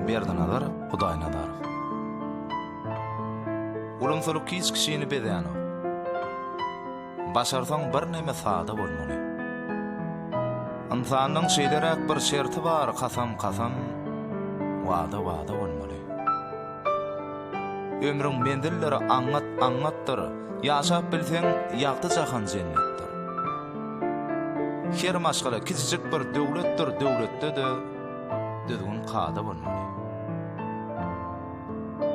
berdi nazar, Hudaý nazar. Ulumsuluk hiç kişini bedeýän. Başarsaň bir näme sada bolmaly. İnsanyň şeýleräk bir şerti bar, kasam, wada bolmaly. Ömrüň mendilleri angatdyr, ýaşap bilseň ýagty jahan jennetdir. Her maşgala kiçijik bir döwletdir, döwletde de düzgün kada bolmaly.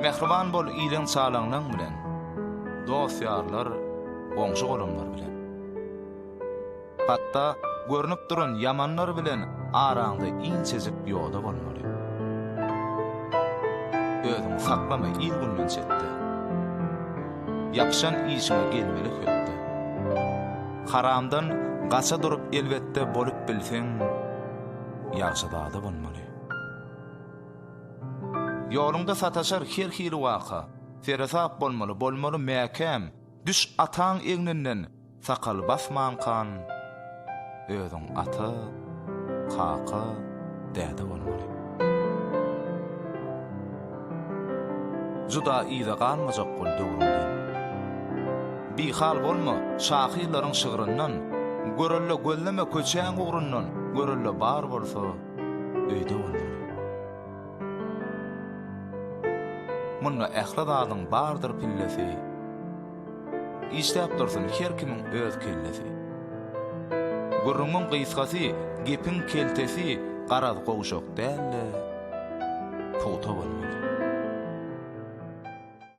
Mehriban bol ýylyň çalaňlaň bilen, dost ýarlar, goňşy golanlar bilen. Hatda görnüp duran yamanlar bilen araňda inçejik ýoda bolmaly. Özüň saklama ilgünmen çetdi. Yapşan işine gelmeli höpdi. Haramdan gaça durup elbette bolup bilseň, ýagşyda bolmaly. Ýolunda sataşar her hili waka, feresap bolmaly mäkem, düş ataň eňinden sakal basman kan, özüň aty, kaka, däde bolmaly. Juda ýyda galmajak bol döwründen. Bihal bolma şahylaryň şygyryndan, görelle gölleme köçäň ugrundan, görelle bar bolsa, öýde bolmaly. Munna ähladadyň bardyr pillesi. İşläp dursun her kimiň öz kellesi. Gurrunň gysgasy, gepin keltesi, garaz gowşak dälle. Puta bolmaly.